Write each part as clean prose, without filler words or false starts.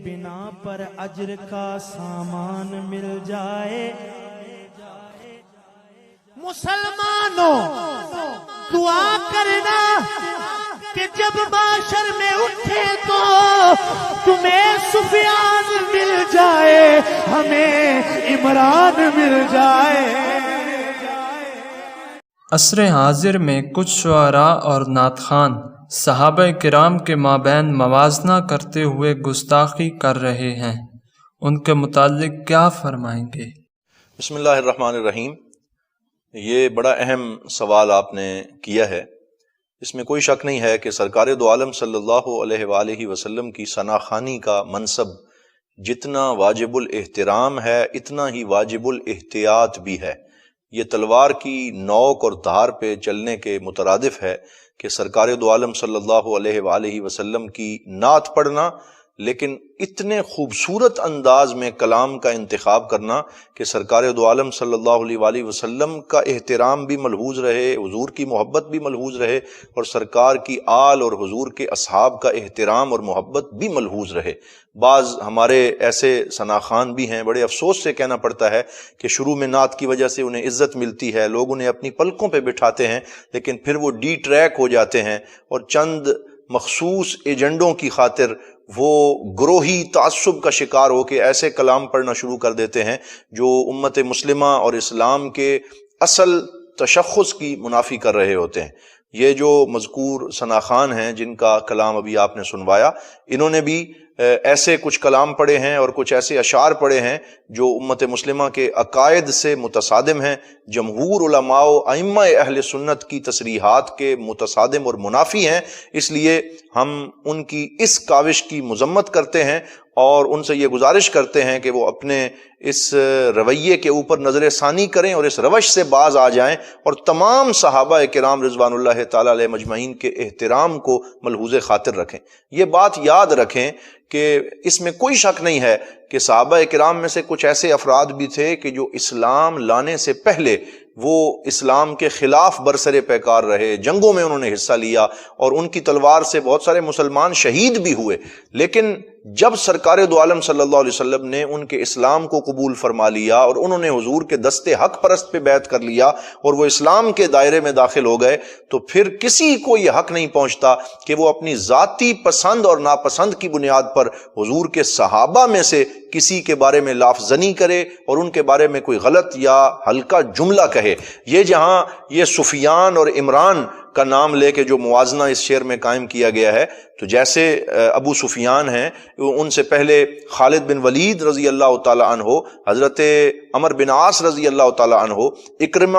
بنا پر اجر کا سامان مل جائے۔ مسلمانوں دعا کرنا کہ جب معاشر میں اٹھے تو تمہیں سفیان مل جائے، ہمیں عمران مل جائے۔ عصر حاضر میں کچھ شعراء اور نعت خوان صحابہ کرام کے مابین موازنہ کرتے ہوئے گستاخی کر رہے ہیں، ان کے متعلق کیا فرمائیں گے؟ بسم اللہ الرحمن الرحیم۔ یہ بڑا اہم سوال آپ نے کیا ہے۔ اس میں کوئی شک نہیں ہے کہ سرکار دو عالم صلی اللہ علیہ وآلہ وسلم کی ثناخوانی کا منصب جتنا واجب الاحترام ہے اتنا ہی واجب الاحتیاط بھی ہے۔ یہ تلوار کی نوک اور دھار پہ چلنے کے مترادف ہے کہ سرکار دو عالم صلی اللہ علیہ وآلہ وسلم کی نعت پڑھنا، لیکن اتنے خوبصورت انداز میں کلام کا انتخاب کرنا کہ سرکار دو عالم صلی اللہ علیہ وآلہ وسلم کا احترام بھی ملحوظ رہے، حضور کی محبت بھی ملحوظ رہے، اور سرکار کی آل اور حضور کے اصحاب کا احترام اور محبت بھی ملحوظ رہے۔ بعض ہمارے ایسے ثناخوان بھی ہیں، بڑے افسوس سے کہنا پڑتا ہے کہ شروع میں نعت کی وجہ سے انہیں عزت ملتی ہے، لوگ انہیں اپنی پلکوں پہ بٹھاتے ہیں، لیکن پھر وہ ڈی ٹریک ہو جاتے ہیں اور چند مخصوص ایجنڈوں کی خاطر وہ گروہی تعصب کا شکار ہو کے ایسے کلام پڑھنا شروع کر دیتے ہیں جو امت مسلمہ اور اسلام کے اصل تشخص کی منافی کر رہے ہوتے ہیں۔ یہ جو مذکور ثناخوان ہیں جن کا کلام ابھی آپ نے سنوایا، انہوں نے بھی ایسے کچھ کلام پڑھے ہیں اور کچھ ایسے اشعار پڑھے ہیں جو امت مسلمہ کے عقائد سے متصادم ہیں، جمہور علماء و ائمہ اہل سنت کی تصریحات کے متصادم اور منافی ہیں۔ اس لیے ہم ان کی اس کاوش کی مذمت کرتے ہیں اور ان سے یہ گزارش کرتے ہیں کہ وہ اپنے اس رویے کے اوپر نظر ثانی کریں اور اس روش سے باز آ جائیں اور تمام صحابہ کرام رضوان اللہ تعالی علیہ مجمعین کے احترام کو ملحوظ خاطر رکھیں۔ یہ بات یاد رکھیں کہ اس میں کوئی شک نہیں ہے کہ صحابہ کرام میں سے کچھ ایسے افراد بھی تھے کہ جو اسلام لانے سے پہلے وہ اسلام کے خلاف برسر پیکار رہے، جنگوں میں انہوں نے حصہ لیا اور ان کی تلوار سے بہت سارے مسلمان شہید بھی ہوئے، لیکن جب سرکار دو عالم صلی اللہ علیہ وسلم نے ان کے اسلام کو قبول فرما لیا اور انہوں نے حضور کے دستے حق پرست پہ بیعت کر لیا اور وہ اسلام کے دائرے میں داخل ہو گئے، تو پھر کسی کو یہ حق نہیں پہنچتا کہ وہ اپنی ذاتی پسند اور ناپسند کی بنیاد پر حضور کے صحابہ میں سے کسی کے بارے میں لافزنی کرے اور ان کے بارے میں کوئی غلط یا ہلکا جملہ کہے۔ یہ جہاں یہ سفیان اور عمران کا نام لے کے جو موازنہ اس شعر میں قائم کیا گیا ہے، تو جیسے ابو سفیان ہیں، ان سے پہلے خالد بن ولید رضی اللہ تعالی عنہ، حضرت عمر بن عاص رضی اللہ تعالی عنہ، اکرمہ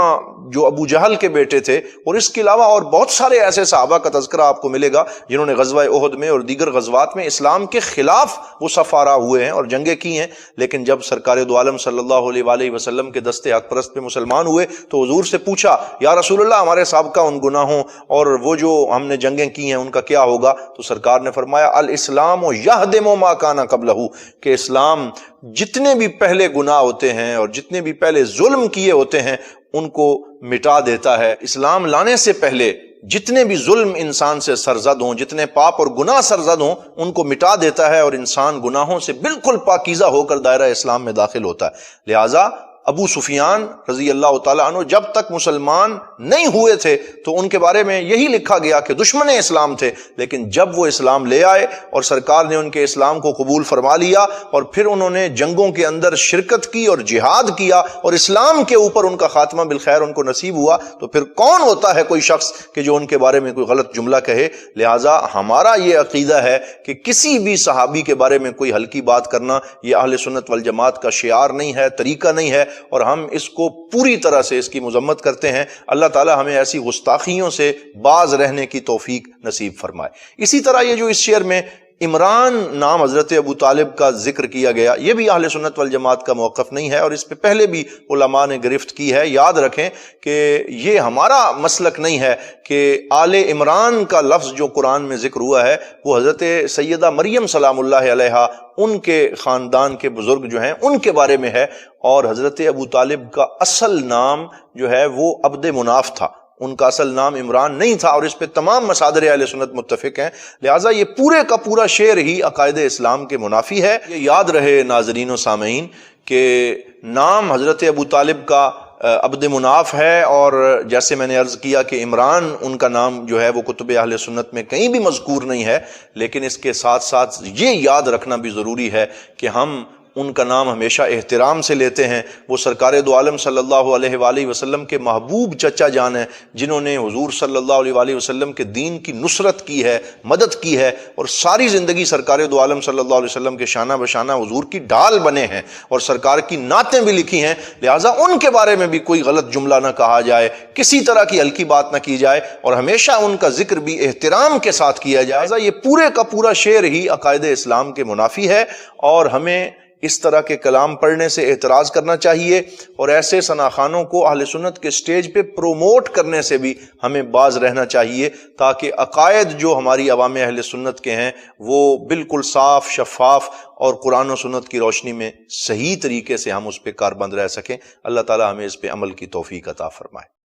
جو ابو جہل کے بیٹے تھے، اور اس کے علاوہ اور بہت سارے ایسے صحابہ کا تذکرہ آپ کو ملے گا جنہوں نے غزوہ احد میں اور دیگر غزوات میں اسلام کے خلاف وہ سفارا ہوئے ہیں اور جنگیں کی ہیں، لیکن جب سرکار دو عالم صلی اللہ علیہ وآلہ وسلم کے دستے حق پرست پہ مسلمان ہوئے تو حضور سے پوچھا، یا رسول اللہ ہمارے سابقہ ان گناہوں اور وہ جو ہم نے جنگیں کی ہیں ان کا کیا ہوگا؟ تو سرکار نے فرمایا، الاسلام یہدم ما کان قبلہ، کہ اسلام جتنے بھی پہلے گناہ ہوتے ہیں اور جتنے بھی پہلے ظلم کیے ہوتے ہیں ان کو مٹا دیتا ہے۔ اسلام لانے سے پہلے جتنے بھی ظلم انسان سے سرزد ہوں، جتنے پاپ اور گناہ سرزد ہوں، ان کو مٹا دیتا ہے اور انسان گناہوں سے بالکل پاکیزہ ہو کر دائرہ اسلام میں داخل ہوتا ہے۔ لہٰذا ابو سفیان رضی اللہ تعالیٰ عنہ جب تک مسلمان نہیں ہوئے تھے تو ان کے بارے میں یہی لکھا گیا کہ دشمن اسلام تھے، لیکن جب وہ اسلام لے آئے اور سرکار نے ان کے اسلام کو قبول فرما لیا اور پھر انہوں نے جنگوں کے اندر شرکت کی اور جہاد کیا اور اسلام کے اوپر ان کا خاتمہ بالخیر ان کو نصیب ہوا، تو پھر کون ہوتا ہے کوئی شخص کہ جو ان کے بارے میں کوئی غلط جملہ کہے؟ لہٰذا ہمارا یہ عقیدہ ہے کہ کسی بھی صحابی کے بارے میں کوئی ہلکی بات کرنا یہ اہل سنت والجماعت کا شعار نہیں ہے، طریقہ نہیں ہے، اور ہم اس کو پوری طرح سے اس کی مذمت کرتے ہیں۔ اللہ تعالی ہمیں ایسی گستاخیوں سے باز رہنے کی توفیق نصیب فرمائے۔ اسی طرح یہ جو اس شعر میں عمران نام حضرت ابو طالب کا ذکر کیا گیا، یہ بھی اہل سنت والجماعت کا موقف نہیں ہے اور اس پہ پہلے بھی علماء نے گرفت کی ہے۔ یاد رکھیں کہ یہ ہمارا مسلک نہیں ہے کہ آل عمران کا لفظ جو قرآن میں ذکر ہوا ہے وہ حضرت سیدہ مریم سلام اللہ علیہا ان کے خاندان کے بزرگ جو ہیں ان کے بارے میں ہے، اور حضرت ابو طالب کا اصل نام جو ہے وہ عبد مناف تھا۔ ان کا اصل نام عمران نہیں تھا، اور اس پہ تمام مصادر اہل سنت متفق ہیں، لہٰذا یہ پورے کا پورا شعر ہی عقائد اسلام کے منافی ہے۔ یہ یاد رہے ناظرین و سامعین کہ نام حضرت ابو طالب کا عبد مناف ہے، اور جیسے میں نے عرض کیا کہ عمران ان کا نام جو ہے وہ کتب اہل سنت میں کہیں بھی مذکور نہیں ہے، لیکن اس کے ساتھ ساتھ یہ یاد رکھنا بھی ضروری ہے کہ ہم ان کا نام ہمیشہ احترام سے لیتے ہیں۔ وہ سرکار دو عالم صلی اللہ علیہ وآلہ وسلم کے محبوب چچا جان ہیں، جنہوں نے حضور صلی اللہ علیہ وآلہ وسلم کے دین کی نصرت کی ہے، مدد کی ہے، اور ساری زندگی سرکار دو عالم صلی اللہ علیہ وسلم کے شانہ بشانہ حضور کی ڈھال بنے ہیں، اور سرکار کی نعتیں بھی لکھی ہیں، لہٰذا ان کے بارے میں بھی کوئی غلط جملہ نہ کہا جائے، کسی طرح کی ہلکی بات نہ کی جائے، اور ہمیشہ ان کا ذکر بھی احترام کے ساتھ کیا جائے۔ لہٰذا یہ پورے کا پورا شعر ہی عقائد اسلام کے منافی ہے، اور ہمیں اس طرح کے کلام پڑھنے سے اعتراض کرنا چاہیے، اور ایسے ثناخانوں کو اہل سنت کے سٹیج پہ پروموٹ کرنے سے بھی ہمیں باز رہنا چاہیے، تاکہ عقائد جو ہماری عوام اہل سنت کے ہیں وہ بالکل صاف شفاف اور قرآن و سنت کی روشنی میں صحیح طریقے سے ہم اس پہ کاربند رہ سکیں۔ اللہ تعالی ہمیں اس پہ عمل کی توفیق عطا فرمائے۔